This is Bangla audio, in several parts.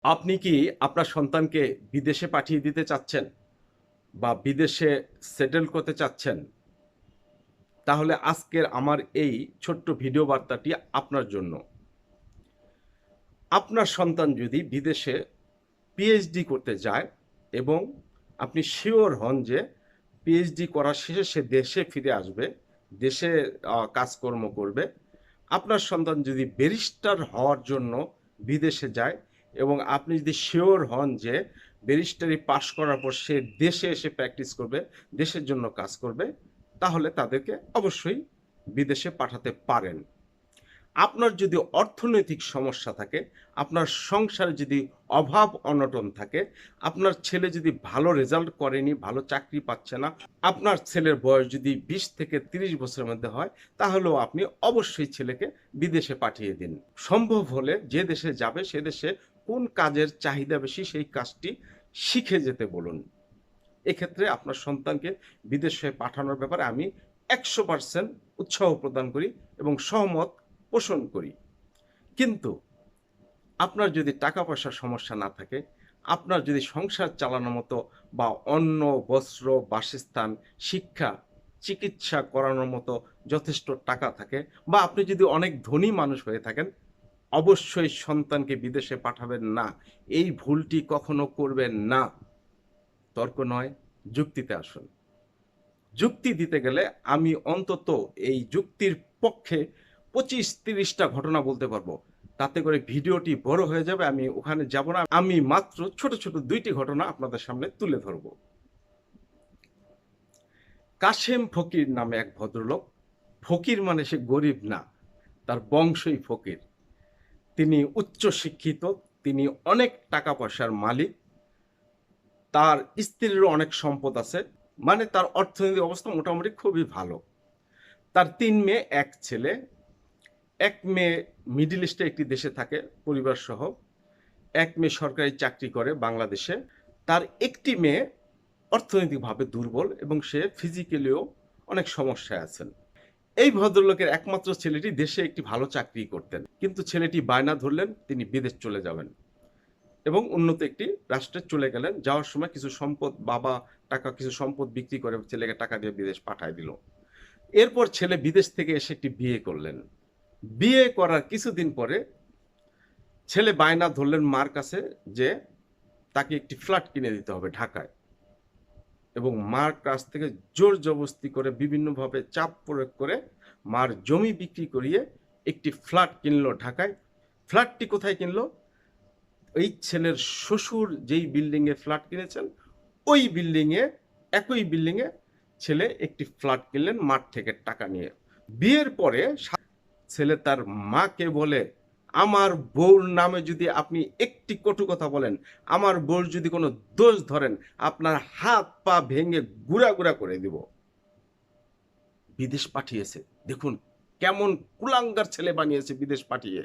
আপনি কি আপনার সন্তানকে বিদেশে পাঠিয়ে দিতে চাচ্ছেন? বা বিদেশে সেটেল করতে চাচ্ছেন? তাহলে আজকের আমার এই ছোট্ট ভিডিও বার্তাটি আপনার জন্য। আপনার সন্তান যদি বিদেশে পিএইচডি করতে যায় এবং আপনি সিওর হন যে পিএইচডি করা শেষে সে দেশে ফিরে আসবে, দেশে কাজকর্ম করবে। আপনার সন্তান যদি ব্যারিস্টার হওয়ার জন্য বিদেশে যায় এবং আপনি যদি সিওর হন যে ব্যারিস্টারি পাস করার পর সে দেশে এসে প্র্যাকটিস করবে, দেশের জন্য কাজ করবে, তাহলে তাদেরকে অবশ্যই বিদেশে পাঠাতে পারেন। আপনার যদি অর্থনৈতিক সমস্যা থাকে, আপনার সংসারে যদি অভাব অনটন থাকে, আপনার ছেলে যদি ভালো রেজাল্ট করেনি, ভালো চাকরি পাচ্ছে না, আপনার ছেলের বয়স যদি ২০ থেকে ৩০ বছরের মধ্যে হয়, তাহলেও আপনি অবশ্যই ছেলেকে বিদেশে পাঠিয়ে দিন। সম্ভব হলে যে দেশে যাবে সে দেশে কোন কাজের চাহিদা বেশি সেই কাজটি শিখে যেতে বলুন। এক্ষেত্রে আপনার সন্তানকে বিদেশে পাঠানোর ব্যাপারে আমি ১০০% উৎসাহ প্রদান করি এবং সহমত পোষণ করি। কিন্তু আপনার যদি টাকা পয়সার সমস্যা না থাকে, আপনার যদি সংসার চালানোর মতো বা অন্ন, বস্ত্র, বাসস্থান, শিক্ষা, চিকিৎসা করানোর মতো যথেষ্ট টাকা থাকে বা আপনি যদি অনেক ধনী মানুষ হয়ে থাকেন, অবশ্যই সন্তানকে বিদেশে পাঠাবেন না। এই ভুলটি কখনো করবেন না। তর্ক নয়, যুক্তিতে আসুন। যুক্তি দিতে গেলে আমি অন্তত এই যুক্তির পক্ষে ২৫-৩০ টা ঘটনা বলতে পারবো। তাতে করে ভিডিওটি বড় হয়ে যাবে। আমি ওখানে যাব না। আমি মাত্র ছোট, ছোট ২ টি ঘটনা আপনাদের সামনে তুলে ধরব। কাশেম ফকির নামে এক ভদ্রলোক। ফকির মানে সে গরিব না। তার বংশই ফকির। তিনি উচ্চ শিক্ষিত, তিনি অনেক টাকা পয়সার মালিক। তার স্ত্রীরও অনেক সম্পদ আছে। মানে তার অর্থনৈতিক অবস্থা মোটামুটি খুবই ভালো। তার ৩ মেয়ে, ১ ছেলে। ১ মেয়ে মিডল ইস্টে একটি দেশে থাকে পরিবারসহ। ১ মেয়ে সরকারি চাকরি করে বাংলাদেশে। তার একটি মেয়ে অর্থনৈতিকভাবে দুর্বল এবং সে ফিজিক্যালিও অনেক সমস্যায় আছেন। এই ভদ্রলোকের একমাত্র ছেলেটি দেশে একটি ভালো চাকরি করতেন। কিন্তু ছেলেটি বায়না ধরলেন তিনি বিদেশ চলে যাবেন এবং উন্নত একটি রাষ্ট্রে চলে গেলেন। যাওয়ার সময় কিছু সম্পদ কিছু সম্পদ বিক্রি করে ছেলেকে টাকা দিয়ে বিদেশ পাঠায় দিল। এরপর ছেলে বিদেশ থেকে এসে একটি বিয়ে করলেন। বিয়ে করার কিছুদিন পরে ছেলে বায়না ধরলেন মার কাছে যে তাকে একটি ফ্ল্যাট কিনে দিতে হবে ঢাকায় এবং মার কাছ থেকে জোর জবরদস্তি করে বিভিন্নভাবে চাপ প্রয়োগ করে মার জমি বিক্রি করিয়ে একটি ফ্ল্যাট কিনলো ঢাকায়। ফ্ল্যাটটি কোথায় কিনলো? এই ছেলের শ্বশুর যেই বিল্ডিংয়ে ফ্ল্যাট কিনেছেন ওই বিল্ডিংয়ে, একই বিল্ডিংয়ে ছেলে একটি ফ্ল্যাট কিনলেন মার থেকে টাকা নিয়ে। বিয়ের পরে ছেলে তার মাকে বলে, আমার বউর নামে যদি আপনি একটি কটু কথা বলেন, আমার বউর যদি কোনো দোষ ধরেন, আপনার হাত পা ভেঙে গুঁড়া গুঁড়া করে দিব। বিদেশ পাঠিয়েছে। দেখুন কেমন কুলাঙ্গার ছেলে বানিয়েছে বিদেশ পাঠিয়ে।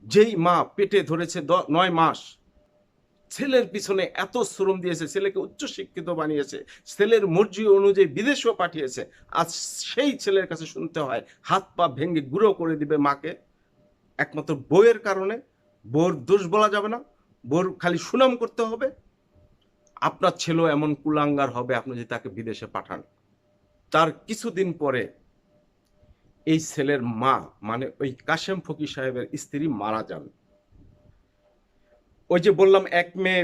যেই মা পেটে ধরেছে ৯ মাস, ছেলের পিছনে এত শ্রম দিয়েছে, ছেলেকে উচ্চশিক্ষিত বানিয়েছে, ছেলের মর্জি অনুযায়ী বিদেশেও পাঠিয়েছে। আজ সেই ছেলের কাছে শুনতে হয় হাত পা ভেঙে গুঁড়ো করে দিবে মাকে। একমাত্র বউয়ের কারণে। বউর দোষ বলা যাবে না, বউর খালি সুনাম করতে হবে। আপনার ছেলেও এমন কুলাঙ্গার হবে আপনি যদি তাকে বিদেশে পাঠান। তার কিছুদিন পরে এই ছেলের মা মানে ওই কাশেম ফকির সাহেবের স্ত্রী মারা যান। ওই যে বললাম ১ মেয়ে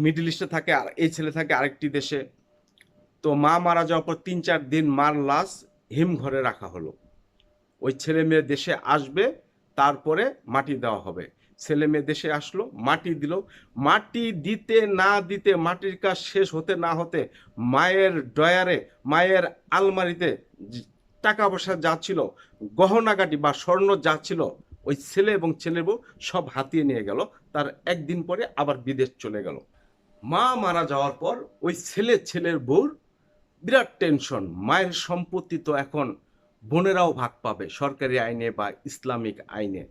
মিডল ইস্টে থাকে আর এই ছেলে থাকে আরেকটি দেশে। তো মা মারা যাওয়ার পর ৩-৪ দিন মার লাশ হিমঘরে রাখা হলো। ওই ছেলে মেয়ে দেশে আসবে, তারপরে মাটি দেওয়া হবে। ছেলে মেয়ে দেশে আসলো, মাটি দিল। মাটি দিতে না দিতে, মাটির কাজ শেষ হতে না হতে মায়ের ড্রয়ারে, মায়ের আলমারিতে টাকা পয়সা যা ছিল, গহনাগাটি বা স্বর্ণ যা ছিল, ওই ছেলে এবং ছেলের বউ সব হাতিয়ে নিয়ে গেল। তার একদিন পরে আবার বিদেশ চলে গেল। মা মারা যাওয়ার পর ওই ছেলের বউর বিরাট টেনশন। মায়ের সম্পত্তি তো এখন বোনেরাও ভাগ পাবে সরকারি আইনে বা ইসলামিক আইনে।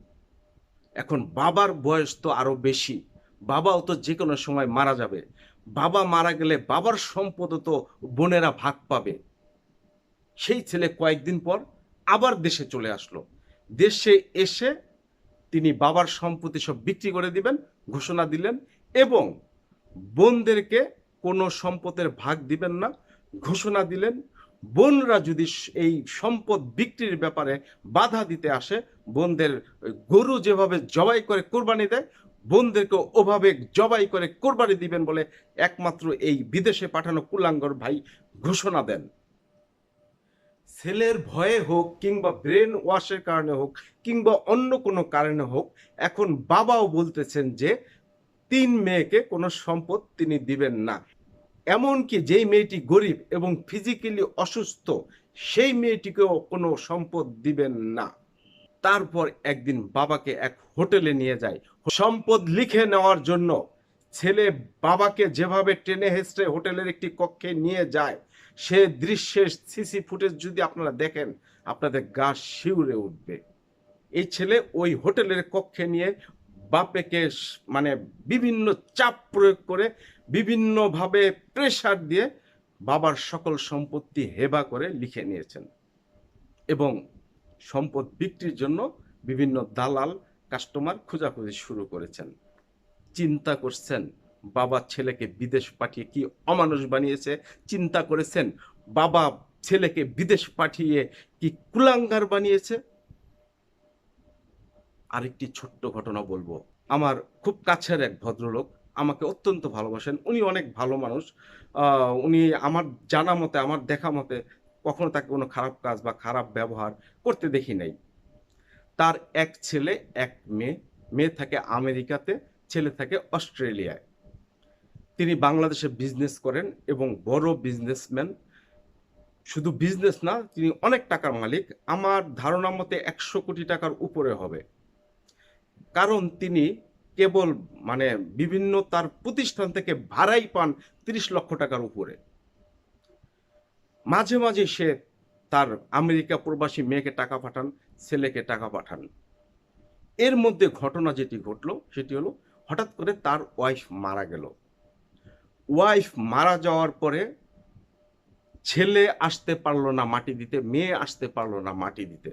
এখন বাবার বয়স তো আরো বেশি, বাবাও তো যে কোনো সময় মারা যাবে। বাবা মারা গেলে বাবার সম্পদও তো বোনেরা ভাগ পাবে। সেই ছেলে কয়েকদিন পর আবার দেশে চলে আসলো। দেশে এসে তিনি বাবার সম্পত্তি সব বিক্রি করে দিবেন ঘোষণা দিলেন, এবং বোনদেরকে কোনো সম্পদের ভাগ দিবেন না ঘোষণা দিলেন। বোনরা যদি এই সম্পদ বিক্রির ব্যাপারে বাধা দিতে আসে, বোনদের গরু যেভাবে জবাই করে কোরবানি দেয়, বোনদেরকে ওভাবে জবাই করে কোরবানি দিবেন বলে একমাত্র এই বিদেশে পাঠানো কুলাঙ্গর ভাই ঘোষণা দেন। ছেলের ভয়ে হোক কিংবা ব্রেন ওয়াশের কারণে হোক কিংবা অন্য কোনো কারণে হোক, এখন বাবাও বলতেছেন যে 3 মেয়েকে কোনো সম্পদ তিনি দিবেন না। এমনকি যেই মেয়েটি গরিব এবং ফিজিক্যালি অসুস্থ, সেই মেয়েটিকেও কোনো সম্পদ দিবেন না। তারপর একদিন বাবাকে এক হোটেলে নিয়ে যায় সম্পদ লিখে নেওয়ার জন্য। ছেলে বাবাকে যেভাবে টেনে হেঁচড়ে হোটেলের একটি কক্ষে নিয়ে যায়, সে দৃশ্যের সিসি ফুটেজ যদি আপনারা দেখেন, আপনাদের গা শিউরে উঠবে। এই ছেলে ওই হোটেলের কক্ষে নিয়ে বাপেকে মানে বিভিন্ন চাপ প্রয়োগ করে, বিভিন্নভাবে প্রেসার দিয়ে বাবার সকল সম্পত্তি হেবা করে লিখে নিয়েছেন, এবং সম্পদ বিক্রির জন্য বিভিন্ন দালাল কাস্টমার খোঁজাখুঁজি শুরু করেছেন। চিন্তা করছেন বাবা ছেলেকে বিদেশ পাঠিয়ে কি অমানুষ বানিয়েছে? চিন্তা করেছেন বাবা ছেলেকে বিদেশ পাঠিয়ে কি কুলাঙ্গার বানিয়েছে? আরেকটি ছোট্ট ঘটনা বলবো। আমার খুব কাছের এক ভদ্রলোক আমাকে অত্যন্ত ভালোবাসেন। উনি অনেক ভালো মানুষ। উনি আমার জানা মতে, আমার দেখা মতে কখনো তাকে কোনো খারাপ কাজ বা খারাপ ব্যবহার করতে দেখি নাই। তার এক ছেলে, এক মেয়ে। মেয়ে থাকে আমেরিকাতে, ছেলে থাকে অস্ট্রেলিয়ায়। তিনি বাংলাদেশে বিজনেস করেন এবং বড় বিজনেসম্যান। শুধু বিজনেস না, তিনি অনেক টাকার মালিক। আমার ধারণা মতে 100 কোটি টাকার উপরে হবে। কারণ তিনি কেবল মানে বিভিন্ন তার প্রতিষ্ঠান থেকে ভাড়াই পান 30 লক্ষ টাকার উপরে। মাঝে মাঝে সে তার আমেরিকা প্রবাসী মেয়েকে টাকা পাঠান, ছেলেকে টাকা পাঠান। এর মধ্যে ঘটনা যেটি ঘটলো সেটি হলো, হঠাৎ করে তার ওয়াইফ মারা গেল। ওয়াইফ মারা যাওয়ার পরে ছেলে আসতে পারলো না মাটি দিতে, মেয়ে আসতে পারলো না মাটি দিতে।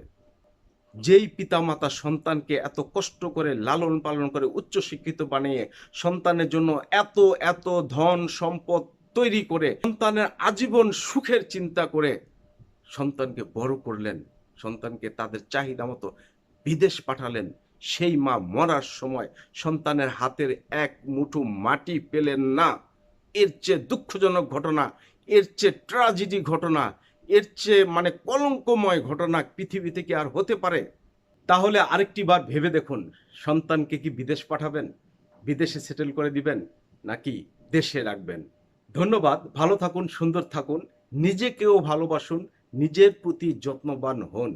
যেই পিতামাতা সন্তানকে এত কষ্ট করে লালন পালন করে উচ্চশিক্ষিত বানিয়ে সন্তানের জন্য এত এত ধন সম্পদ তৈরি করে সন্তানের আজীবন সুখের চিন্তা করে সন্তানকে বড় করলেন, সন্তানকে তাদের চাহিদা মতো বিদেশ পাঠালেন, সেই মা মরার সময় সন্তানের হাতের এক মুঠো মাটি পেলেন না। এর চেয়ে দুঃখজনক ঘটনা, এর চেয়ে ট্র্যাজেডি ঘটনা, এর চেয়ে মানে কলঙ্কময় ঘটনা পৃথিবীতে কি আর হতে পারে? তাহলে আরেকটি বার ভেবে দেখুন, সন্তানকে কি বিদেশ পাঠাবেন, বিদেশে সেটেল করে দিবেন, নাকি দেশে রাখবেন? ধন্যবাদ। ভালো থাকুন, সুন্দর থাকুন, নিজেকেও ভালোবাসুন, নিজের প্রতি যত্নবান হন।